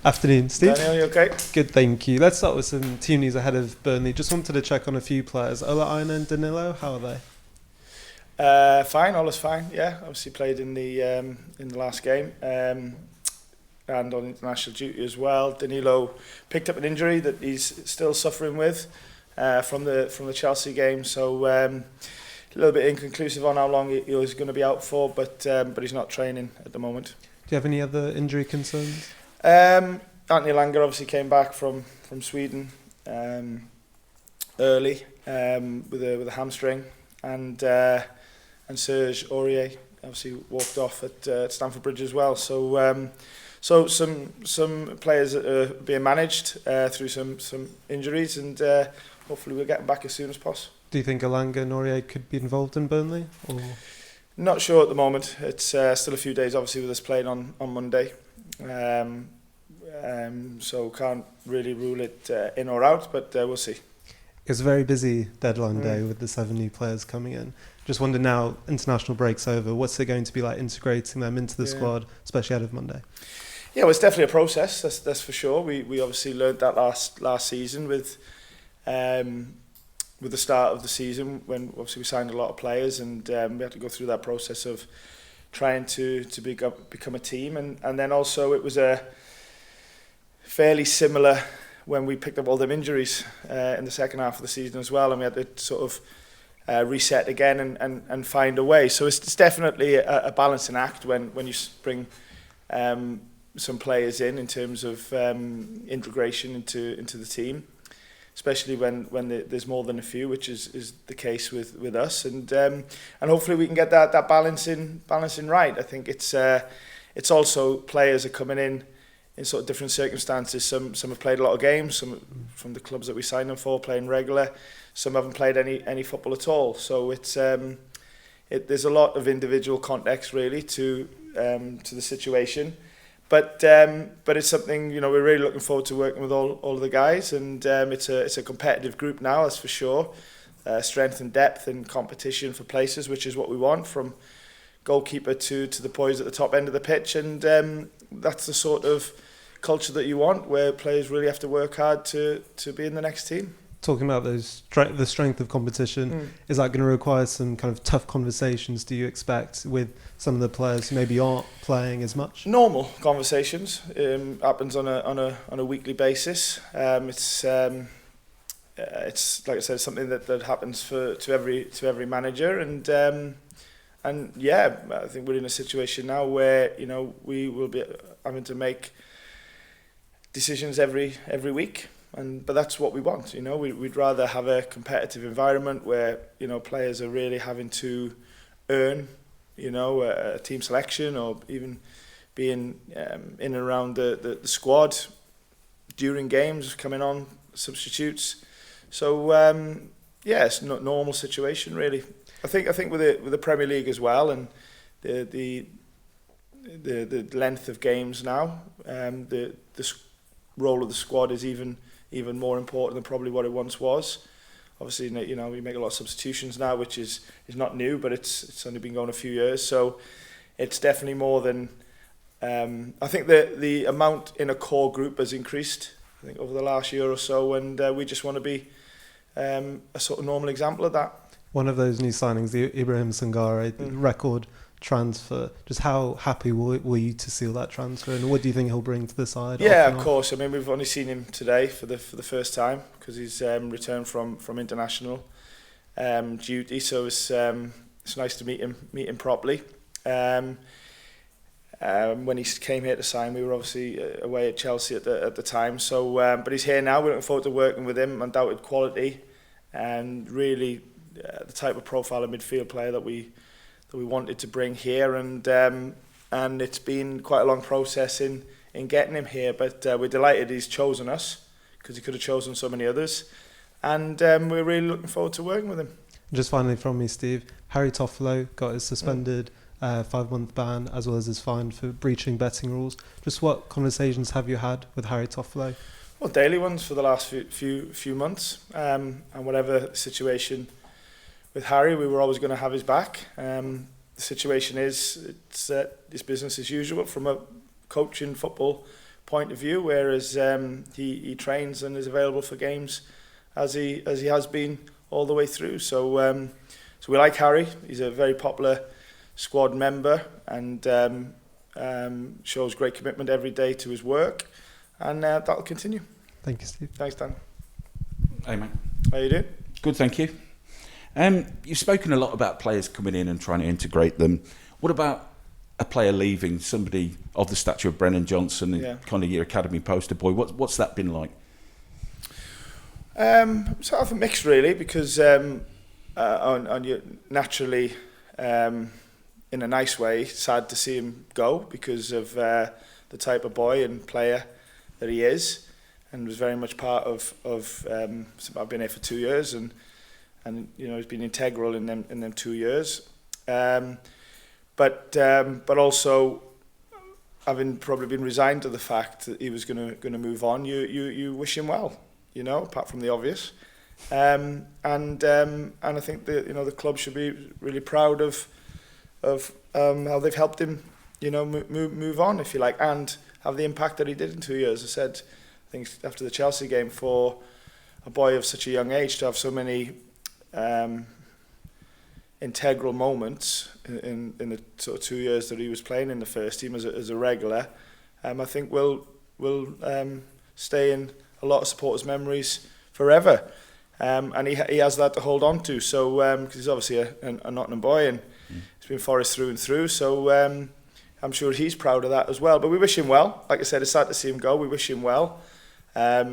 Afternoon, Steve. Daniel, you okay? Good, thank you. Let's start with some team news ahead of Burnley. Just wanted to check on a few players. Ola Aina and Danilo, how are they? Fine, all is fine. Yeah, obviously played in the last game and on international duty as well. Danilo picked up an injury that he's still suffering with from the Chelsea game. So a little bit inconclusive on how long he was going to be out for, but he's not training at the moment. Do you have any other injury concerns? Anthony Langer obviously came back from Sweden early with a hamstring, and Serge Aurier obviously walked off at Stamford Bridge as well. So some players are being managed through some injuries, and hopefully we'll get them back as soon as possible. Do you think Elanga and Aurier could be involved in Burnley? Or? Not sure at the moment. It's still a few days obviously with us playing on Monday. So can't really rule it in or out, but we'll see. It's a very busy deadline day with the 7 new players coming in. Just wonder now, international break's over, what's it going to be like integrating them into the squad, especially ahead of Monday? Yeah, well, it's definitely a process, that's for sure. We obviously learned that last season with the start of the season, when obviously we signed a lot of players, and we had to go through that process of trying to become a team, and then also it was a fairly similar when we picked up all them injuries in the second half of the season as well, and we had to sort of reset again and find a way. So it's definitely a balancing act when you bring some players in terms of integration into the team, especially when there's more than a few, which is the case with us, and hopefully we can get that balancing right. I think it's also players are coming in sort of different circumstances. Some have played a lot of games, some from the clubs that we signed them for playing regular, some haven't played any football at all. So it's there's a lot of individual context really to the situation. But it's something, we're really looking forward to working with all of the guys, and it's a competitive group now, that's for sure. Strength and depth and competition for places, which is what we want, from goalkeeper to the boys at the top end of the pitch, and that's the sort of culture that you want, where players really have to work hard to be in the next team. Talking about the strength of competition, is that going to require some kind of tough conversations, do you expect, with some of the players who maybe aren't playing as much? Normal conversations happens on a weekly basis. It's like I said, something that happens to every manager, and yeah, I think we're in a situation now where we will be having to make decisions every week. But that's what we want, We'd rather have a competitive environment where players are really having to earn, a team selection, or even being in and around the squad during games, coming on substitutes. So it's not a normal situation really. I think with the Premier League as well, and the length of games now, the role of the squad is even more important than probably what it once was. Obviously, we make a lot of substitutions now, which is not new, but it's only been going a few years. So it's definitely more than. I think the amount in a core group has increased, I think, over the last year or so, and we just want to be a sort of normal example of that. One of those new signings, the Ibrahim Sangaré, record transfer. Just how happy were you to seal that transfer, and what do you think he'll bring to the side? Yeah, of course. I mean, we've only seen him today for the first time, because he's returned from international duty. So it's nice to meet him properly. When he came here to sign, we were obviously away at Chelsea at the time. So, but he's here now. We're looking forward to working with him. Undoubted quality, and really the type of profile of midfield player that we wanted to bring here, and it's been quite a long process in getting him here, but we're delighted he's chosen us, because he could have chosen so many others, and we're really looking forward to working with him. Just finally from me, Steve, Harry Toffolo got his suspended 5-month ban, as well as his fine for breaching betting rules. Just what conversations have you had with Harry Toffolo? Well, daily ones for the last few months, and whatever the situation with Harry, we were always going to have his back. The situation is, it's business as usual from a coaching football point of view, whereas he trains and is available for games as he has been all the way through. So we like Harry. He's a very popular squad member and shows great commitment every day to his work, and that'll continue. Thank you, Steve. Thanks, Dan. Hey, mate. How you doing? Good, thank you. You've spoken a lot about players coming in and trying to integrate them. What about a player leaving, somebody of the stature of Brennan Johnson, kind of your academy poster boy? What's that been like? Sort of a mix, really, because on you naturally, in a nice way, sad to see him go because of the type of boy and player that he is, and was very much part of I've been here for 2 years, and you know, he's been integral in them 2 years. But also, having probably been resigned to the fact that he was going to move on, you wish him well, you know, apart from the obvious. And I think the club should be really proud of how they've helped him, you know, move on, if you like, and have the impact that he did in 2 years. I said, I think after the Chelsea game, for a boy of such a young age to have so many integral moments in the sort of 2 years that he was playing in the first team as a regular, I think will stay in a lot of supporters' memories forever. And he has that to hold on to. So because he's obviously a Nottingham boy and he's been Forest through and through. So I'm sure he's proud of that as well. But we wish him well. Like I said, it's sad to see him go. We wish him well. I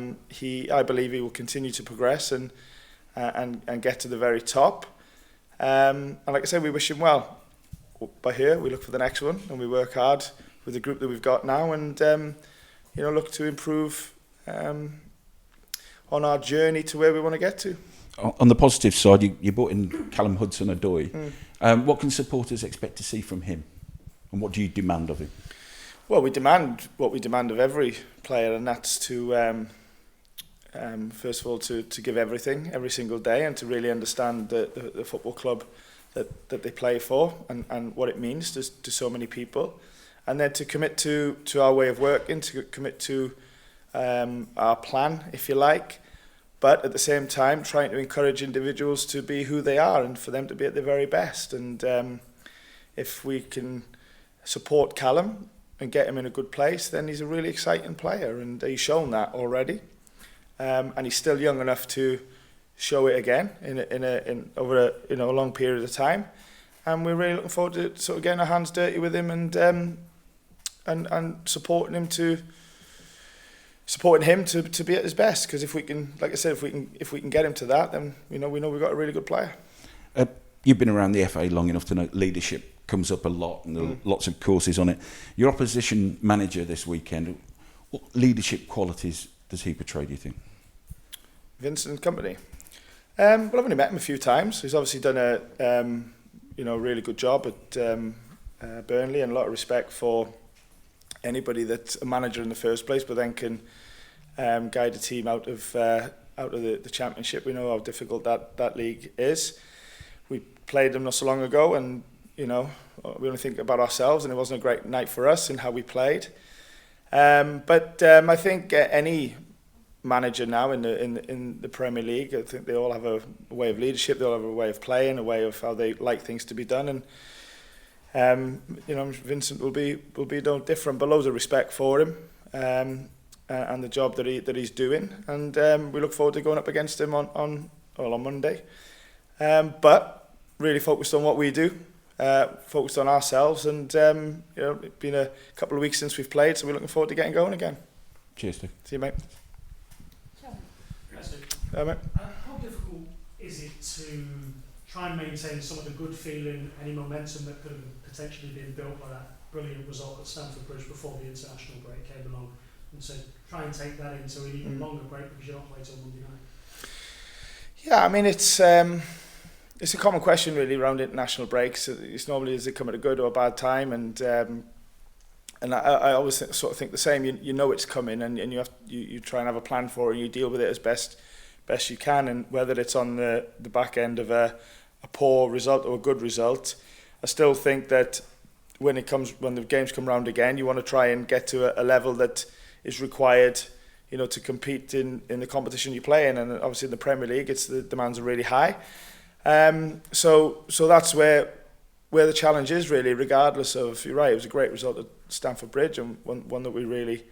believe he will continue to progress and get to the very top. And like I said, we wish him well. By here, we look for the next one and we work hard with the group that we've got now, and look to improve on our journey to where we want to get to. On the positive side, you brought in Callum Hudson-Odoi. What can supporters expect to see from him, and what do you demand of him? Well, we demand what we demand of every player, and that's to first of all to give everything every single day, and to really understand the football club that they play for, and what it means to so many people, and then to commit to our way of working, to commit to our plan, if you like, but at the same time trying to encourage individuals to be who they are and for them to be at their very best. And if we can support Callum and get him in a good place, then he's a really exciting player, and he's shown that already. And he's still young enough to show it again in over a long period of time. And we're really looking forward to sort of getting our hands dirty with him and supporting him to be at his best. Because if we can, like I said, if we can get him to that, then we know we've got a really good player. You've been around the FA long enough to know leadership comes up a lot, and there are lots of courses on it. Your opposition manager this weekend, what leadership qualities does he portray, do you think? Vincent Kompany. Well, I've only met him a few times. He's obviously done a really good job at Burnley, and a lot of respect for anybody that's a manager in the first place, but then can guide a team out of the Championship. We know how difficult that league is. We played them not so long ago, and we only think about ourselves, and it wasn't a great night for us in how we played. But I think any manager now in the Premier League, I think they all have a way of leadership, they all have a way of playing, a way of how they like things to be done, and Vincent will be no different, but loads of respect for him and the job that he's doing, and we look forward to going up against him on Monday, but really focused on what we do, focused on ourselves, and it's been a couple of weeks since we've played, so we're looking forward to getting going again. Cheers, Steve. See you, mate. How difficult is it to try and maintain some of the good feeling, any momentum that could have potentially been built by that brilliant result at Stamford Bridge before the international break came along, and so try and take that into an even longer break because you're not playing till Monday night? Yeah, I mean it's a common question really around international breaks. It's normally, does it come at a good or a bad time, and I always sort of think the same. You know it's coming, and you try and have a plan for it, and you deal with it as best you can, and whether it's on the back end of a poor result or a good result, I still think that when the games come round again, you want to try and get to a level that is required, you know, to compete in the competition you play in. And obviously in the Premier League, the demands are really high. So that's where the challenge is really, regardless of, you're right, it was a great result at Stamford Bridge, and one that we really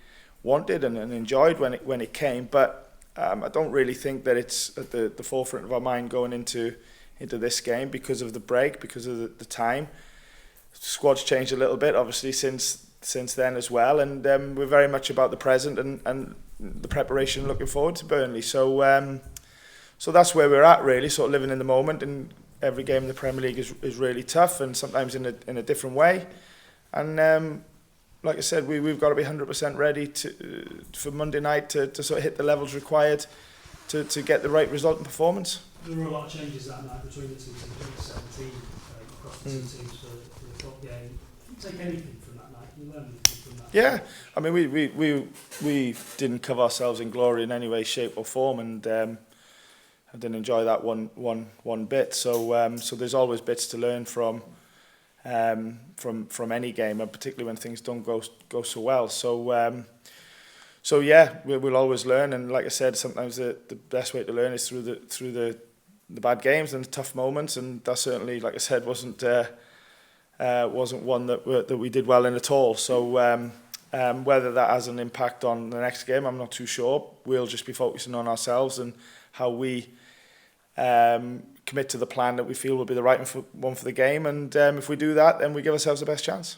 wanted and enjoyed when it came. But I don't really think that it's at the forefront of our mind going into this game because of the break, because of the time. The squad's changed a little bit, obviously, since then as well, and we're very much about the present and the preparation, looking forward to Burnley. So that's where we're at, really, sort of living in the moment. And every game in the Premier League is really tough, and sometimes in a different way. And like I said, we've got to be 100% ready for Monday night to sort of hit the levels required to get the right result and performance. There were a lot of changes that night between the two teams. 17 across the two teams for the top game. Take anything from that night? Can you learn anything from that? Yeah, I mean, we didn't cover ourselves in glory in any way, shape or form, and I didn't enjoy that one bit. So there's always bits to learn from any game, and particularly when things don't go so well. So yeah, we'll always learn, and like I said, sometimes the best way to learn is through the bad games and the tough moments, and that certainly, like I said, wasn't one that we did well in at all. So whether that has an impact on the next game, I'm not too sure. We'll just be focusing on ourselves and how we commit to the plan that we feel will be the right one for the game, and if we do that, then we give ourselves the best chance.